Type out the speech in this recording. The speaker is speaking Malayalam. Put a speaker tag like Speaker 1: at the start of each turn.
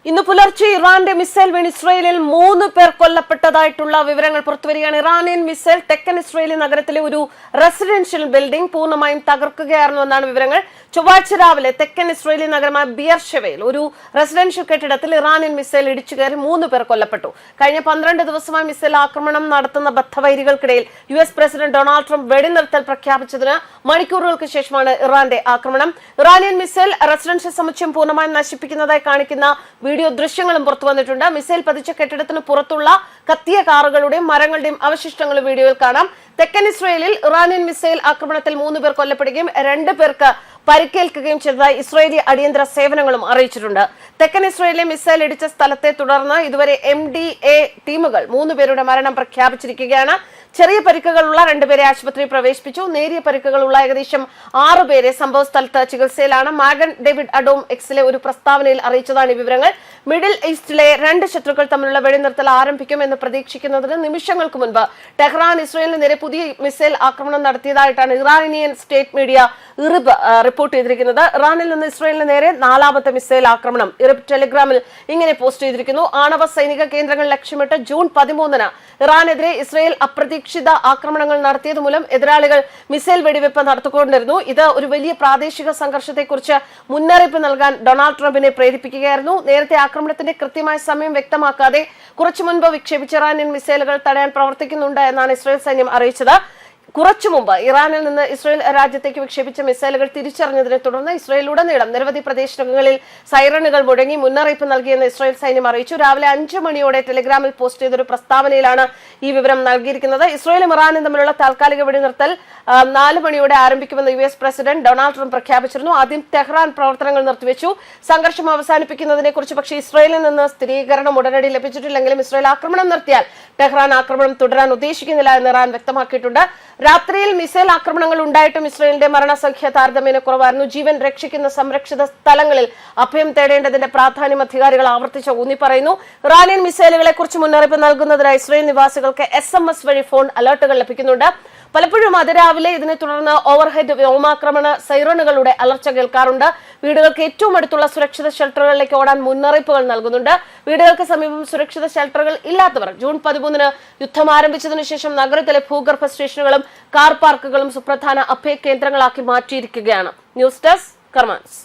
Speaker 1: ഇന്ന് പുലർച്ചെ ഇറാന്റെ മിസൈൽ വീണ് ഇസ്രയേലിൽ 3 പേർ കൊല്ലപ്പെട്ടതായിട്ടുള്ള വിവരങ്ങൾ പുറത്തുവരികയാണ്. ഇറാനിയൻ മിസൈൽ തെക്കൻ ഇസ്രയേലി നഗരത്തിലെ ഒരു റെസിഡൻഷ്യൽ ബിൽഡിംഗ് പൂർണ്ണമായും തകർക്കുകയായിരുന്നു എന്നാണ് വിവരങ്ങൾ. ചൊവ്വാഴ്ച രാവിലെ തെക്കൻ ഇസ്രയേലി നഗരമായ ബിയർഷെവയിൽ ഒരു റെസിഡൻഷ്യൽ കെട്ടിടത്തിൽ ഇറാനിയൻ മിസൈൽ ഇടിച്ചു കയറി 3 പേർ കൊല്ലപ്പെട്ടു. കഴിഞ്ഞ 12 ദിവസമായി മിസൈൽ ആക്രമണം നടത്തുന്ന ബദ്ധവൈരികൾക്കിടയിൽ US പ്രസിഡന്റ് ഡൊണാൾഡ് ട്രംപ് വെടിനിർത്തൽ പ്രഖ്യാപിച്ചതിന് മണിക്കൂറുകൾക്ക് ശേഷമാണ് ഇറാന്റെ ആക്രമണം. ഇറാനിയൻ മിസൈൽ റെസിഡൻഷ്യൽ സമുച്ചയം പൂർണ്ണമായും നശിപ്പിക്കുന്നതായി കാണിക്കുന്ന വീഡിയോ ദൃശ്യങ്ങളും പുറത്തു വന്നിട്ടുണ്ട്. മിസൈൽ പതിച്ച കെട്ടിടത്തിന് പുറത്തുള്ള കത്തിയ കാറുകളുടെയും മരങ്ങളുടെയും അവശിഷ്ടങ്ങൾ വീഡിയോയിൽ കാണാം. തെക്കൻ ഇസ്രയേലിൽ ഇറാനിയൻ മിസൈൽ ആക്രമണത്തിൽ 3 പേർ കൊല്ലപ്പെടുകയും 2 പേർക്ക് പരിക്കേൽക്കുകയും ചെയ്തതായി ഇസ്രയേലി അടിയന്തര സേവനങ്ങളും അറിയിച്ചിട്ടുണ്ട്. തെക്കൻ ഇസ്രയേലിലെ മിസൈൽ ഇടിച്ച സ്ഥലത്തെ തുടർന്ന് ഇതുവരെ MDA ടീമുകൾ 3 പേരുടെ മരണം പ്രഖ്യാപിച്ചിരിക്കുകയാണ്. ചെറിയ പരിക്കുകളുള്ള 2 പേരെ ആശുപത്രിയിൽ പ്രവേശിപ്പിച്ചു. നേരിയ പരിക്കുകളുള്ള ഏകദേശം 6 പേരെ സംഭവ സ്ഥലത്ത് ചികിത്സയിലാണ്. മാഗൻ ഡേവിഡ് അഡോം എക്സിലെ ഒരു പ്രസ്താവനയിൽ അറിയിച്ചതാണ് ഈ വിവരങ്ങൾ. മിഡിൽ ഈസ്റ്റിലെ 2 ശത്രുക്കൾ തമ്മിലുള്ള വെടിനിർത്തൽ ആരംഭിക്കുമെന്ന് പ്രതീക്ഷിക്കുന്നതിന് നിമിഷങ്ങൾക്ക് മുൻപ് ടെഹ്റാൻ ഇസ്രയേലിന് നേരെ പുതിയ മിസൈൽ ആക്രമണം നടത്തിയതായിട്ടാണ് ഇറാനിയൻ സ്റ്റേറ്റ് മീഡിയ ഇറിബ് റിപ്പോർട്ട് ചെയ്തിരിക്കുന്നത്. ഇറാനിൽ നിന്ന് ഇസ്രയേലിന് നേരെ 4ാമത്തെ മിസൈൽ ആക്രമണം. ഇറിബ് ടെലിഗ്രാമിൽ ഇങ്ങനെ പോസ്റ്റ് ചെയ്തിരിക്കുന്നു. ആണവ സൈനിക കേന്ദ്രങ്ങൾ ലക്ഷ്യമിട്ട് ജൂൺ 13-ന് ഇറാനെതിരെ ഇസ്രയേൽ അപ്രതീക്ഷിത ആക്രമണങ്ങൾ നടത്തിയത് മൂലം എതിരാളികൾ മിസൈൽ വെടിവെപ്പ് നടത്തിക്കൊണ്ടിരുന്നു. ഇത് ഒരു വലിയ പ്രാദേശിക സംഘർഷത്തെക്കുറിച്ച് മുന്നറിയിപ്പ് നൽകാൻ ഡൊണാൾഡ് ട്രംപിനെ പ്രേരിപ്പിക്കുകയായിരുന്നു. നേരത്തെ ആക്രമണത്തിന്റെ കൃത്യമായ സമയം വ്യക്തമാക്കാതെ കുറച്ചു മുൻപ് വിക്ഷേപിച്ച ഇറാനിയൻ മിസൈലുകൾ തടയാൻ പ്രവർത്തിക്കുന്നുണ്ട് എന്നാണ് ഇസ്രയേൽ സൈന്യം അറിയിച്ചത്. കുറച്ചു മുമ്പ് ഇറാനിൽ നിന്ന് ഇസ്രയേൽ രാജ്യത്തേക്ക് വിക്ഷേപിച്ച മിസൈലുകൾ തിരിച്ചറിഞ്ഞതിനെ തുടർന്ന് ഇസ്രയേലുടനീളം നിരവധി പ്രദേശങ്ങളിൽ സൈറണുകൾ മുഴങ്ങി മുന്നറിയിപ്പ് നൽകിയെന്ന് ഇസ്രയേൽ സൈന്യം അറിയിച്ചു. രാവിലെ 5 മണിയോടെ ടെലിഗ്രാമിൽ പോസ്റ്റ് ചെയ്തൊരു പ്രസ്താവനയിലാണ് ഈ വിവരം നൽകിയിരിക്കുന്നത്. ഇസ്രയേലും ഇറാനും തമ്മിലുള്ള താൽക്കാലിക വെടിനിർത്തൽ 4 മണിയോടെ ആരംഭിക്കുമെന്ന് US പ്രസിഡന്റ് ഡൊണാൾഡ് ട്രംപ് പ്രഖ്യാപിച്ചിരുന്നു. ആദ്യം ടെഹ്റാൻ പ്രവർത്തനങ്ങൾ നിർത്തിവെച്ചു. സംഘർഷം അവസാനിപ്പിക്കുന്നതിനെ കുറിച്ച് പക്ഷേ ഇസ്രയേലിൽ നിന്ന് സ്ഥിരീകരണം ഉടനടി ലഭിച്ചിട്ടില്ലെങ്കിലും ഇസ്രയേൽ ആക്രമണം നിർത്തിയാൽ ടെഹ്റാൻ ആക്രമണം തുടരാൻ ഉദ്ദേശിക്കുന്നില്ല എന്ന് ഇറാൻ വ്യക്തമാക്കിയിട്ടുണ്ട്. രാത്രിയിൽ മിസൈൽ ആക്രമണങ്ങൾ ഉണ്ടായിട്ടും ഇസ്രയേലിന്റെ മരണസംഖ്യ താരതമ്യേന കുറവായിരുന്നു. ജീവൻ രക്ഷിക്കുന്ന സംരക്ഷിത സ്ഥലങ്ങളിൽ അഭയം തേടേണ്ടതിന്റെ പ്രാധാന്യം അധികാരികൾ ആവർത്തിച്ച് ഊന്നി പറയുന്നു. ഇറാനിയൻ മിസൈലുകളെ കുറിച്ച് മുന്നറിയിപ്പ് നൽകുന്നതിനായി ഇസ്രയേൽ നിവാസികൾക്ക് SMS വഴി ഫോൺ അലർട്ടുകൾ ലഭിക്കുന്നുണ്ട്. പലപ്പോഴും അതിരാവിലെ ഇതിനെ തുടർന്ന് ഓവർഹെഡ് വ്യോമാക്രമണ സൈറണുകളുടെ അലർച്ച കേൾക്കാറുണ്ട്. വീടുകൾക്ക് ഏറ്റവും അടുത്തുള്ള സുരക്ഷിത ഷെൽട്ടറുകളിലേക്ക് ഓടാൻ മുന്നറിയിപ്പുകൾ നൽകുന്നുണ്ട്. വീടുകൾക്ക് സമീപം സുരക്ഷിത ഷെൽട്ടറുകൾ ഇല്ലാത്തവർ ജൂൺ 13-ന് യുദ്ധം ആരംഭിച്ചതിനു ശേഷം നഗരത്തിലെ ഭൂഗർഭ സ്റ്റേഷനുകളും കാർ പാർക്കുകളും സുപ്രധാന അഭയ കേന്ദ്രങ്ങളാക്കി മാറ്റിയിരിക്കുകയാണ്. News desk കർമാൻസ്.